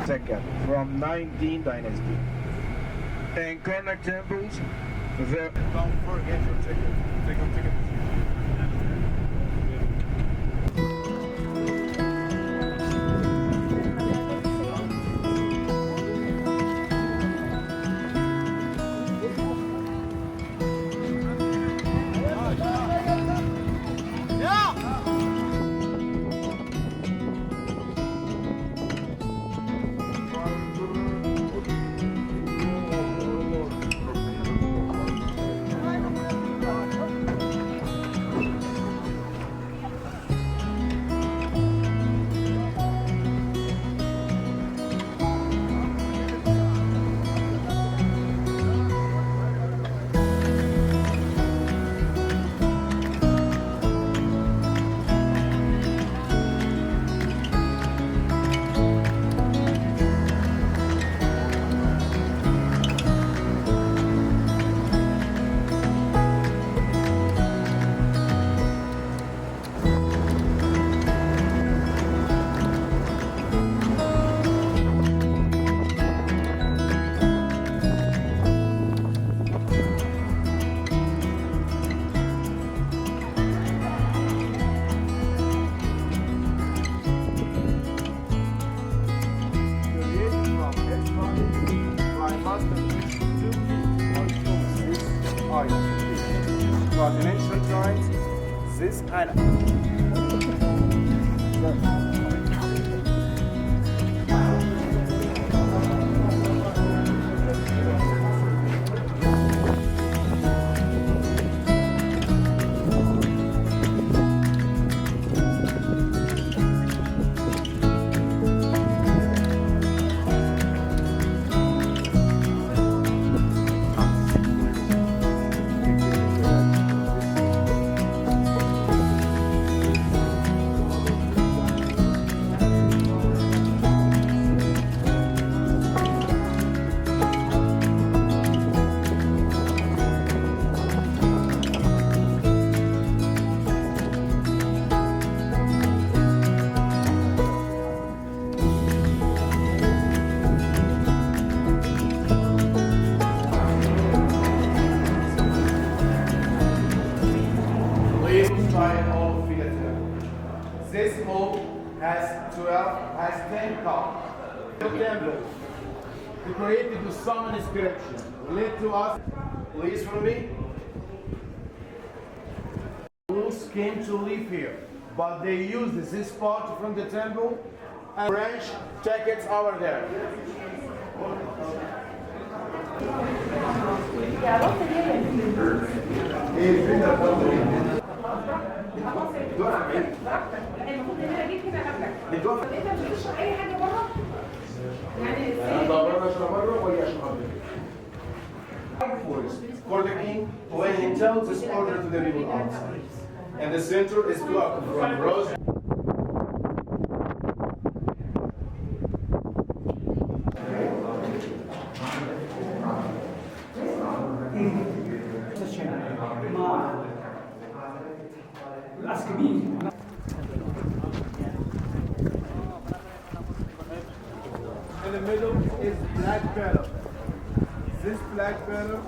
Second, from 19th dynasty. And Karnak temples, don't forget your ticket. Take your ticket. In ancient times, this This hall has 10 columns. Temple, decorated with some inscription. Relate to us, please for me. Muslims came to live here, but they used this part from the temple and branch jackets over there. For the king, when he tells this order to the people outside, and the center is blocked from rose. In the middle is black better. This black better.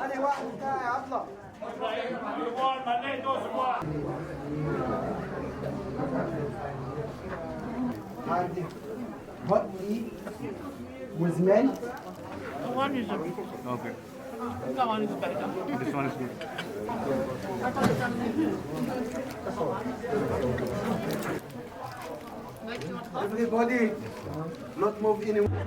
هذه واحد بتاعي اطلع. هذه hot tea with milk. One is Okay. that one is better. This one is good. Everybody, not move anymore.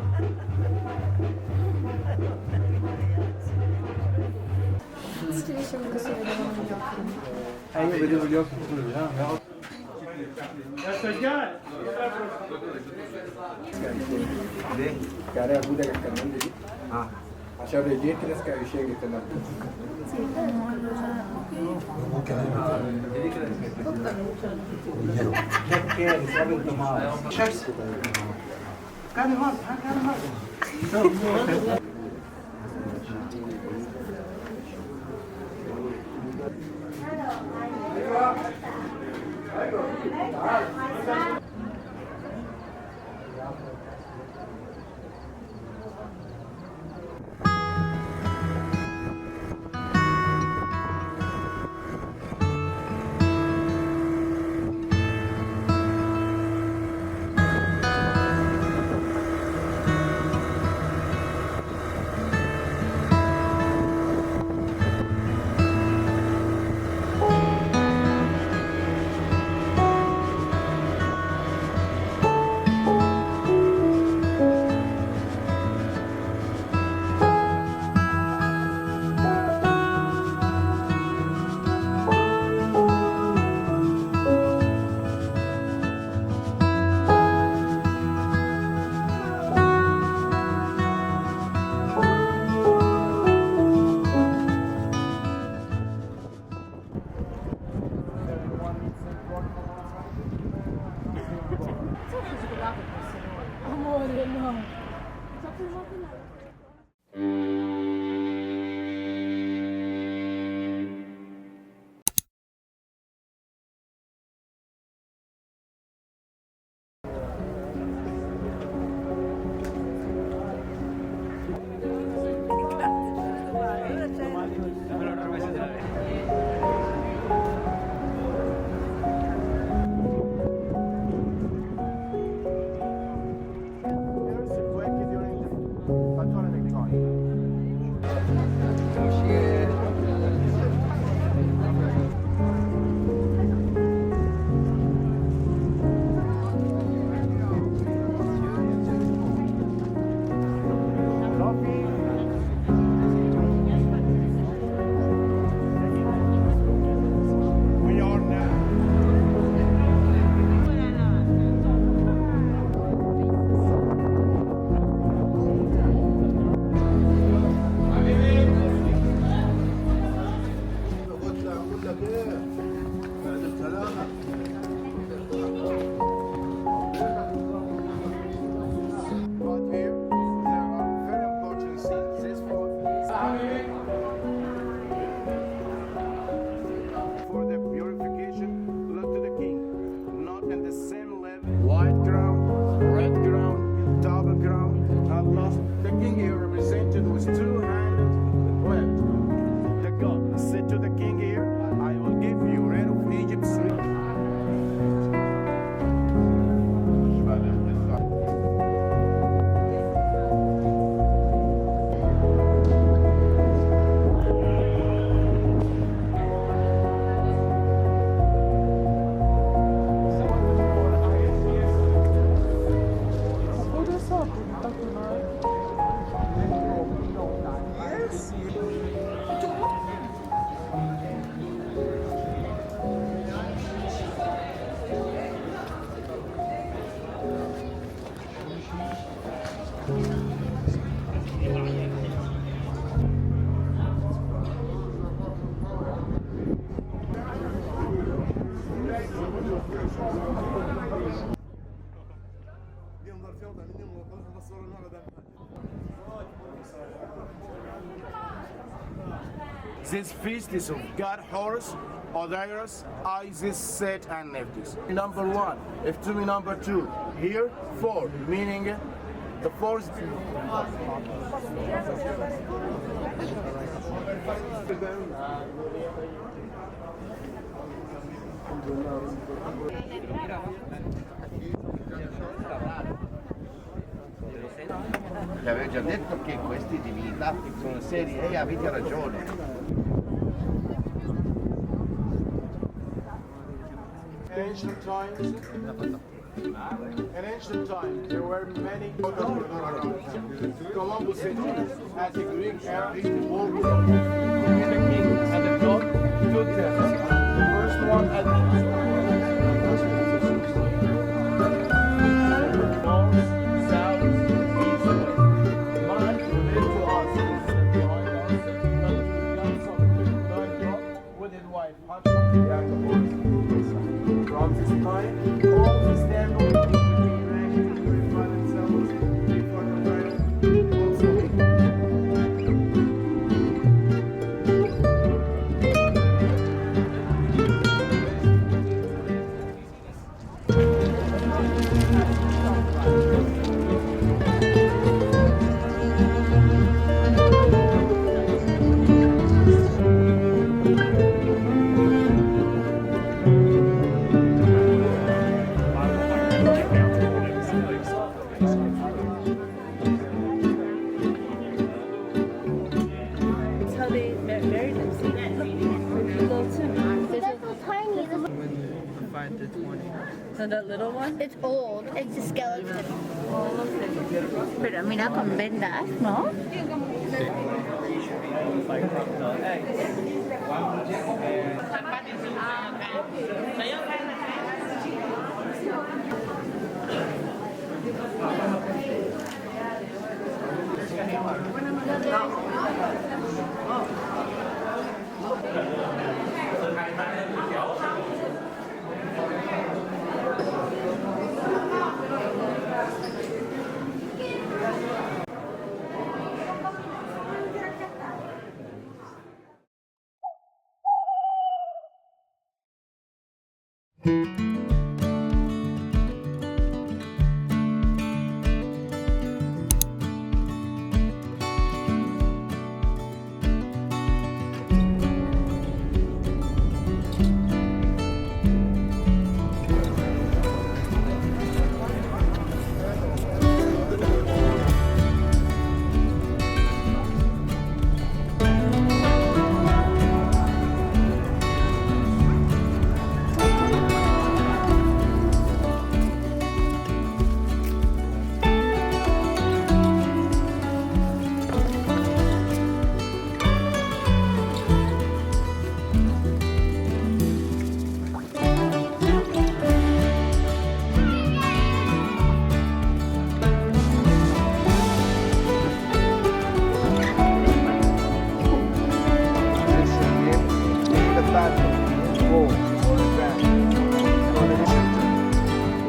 ايوه بدي فيديو كله يا سجاد ليه؟ كاري أبودا كمان دي. عشان رجيت ناس كانوا يشيلوا كمان. كان هون كان هون. Amore, no. We are now. But here, there are very important scenes. This for the purification, look to the king, not in the same level. White crown, red crown, double crown. Allah, the king here represented with two-handed left. The God said to the king here, I will give you rain of Egypt's This feast is of God Horus, Osiris, Isis, Set, and Nephthys. Number 1, Ftumi number 2. Here, 4, meaning The fourth. Ti avevo già detto che questi divinità sono serie e avete ragione. Ancient times. In ancient times, there were many Columbus as the Greek era walked between the king and the god took the first one at north, south, east, west. Man related to us is behind us, but to the guns of the nine drop with his wife. From this time, all the standard purify themselves before the prayer. Also, That's how they married them. See, little too. That's so tiny. So that little one? It's old. It's a skeleton. Pero mira con vendas, ¿no?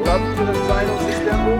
Love to the side of this temple.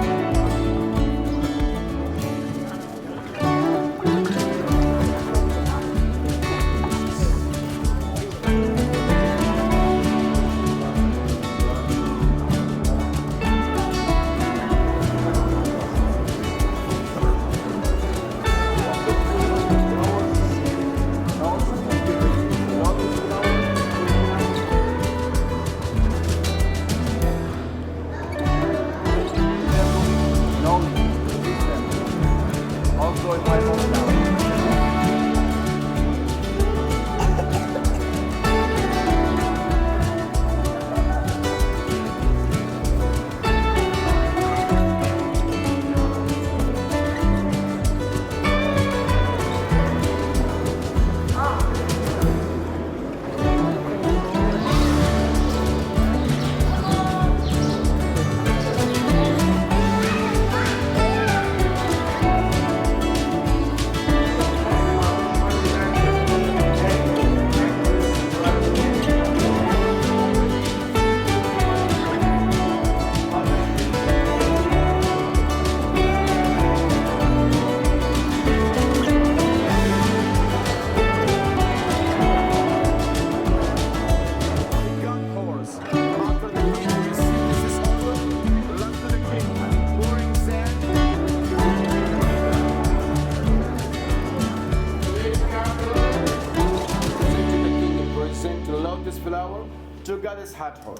Palace Hathor.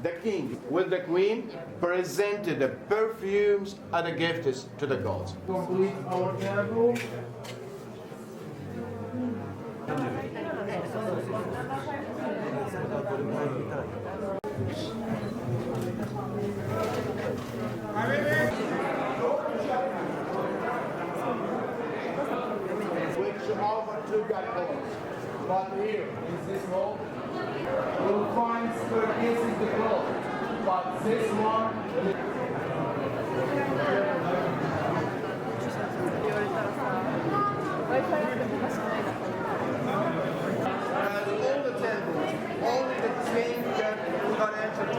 The king with the queen presented the perfumes and the gifts to the gods. Complete our miracle. Which overtook that clothes. But here, in this hole, you'll find spare pieces the clothes. But this one, and all the temples, only the king can enter to.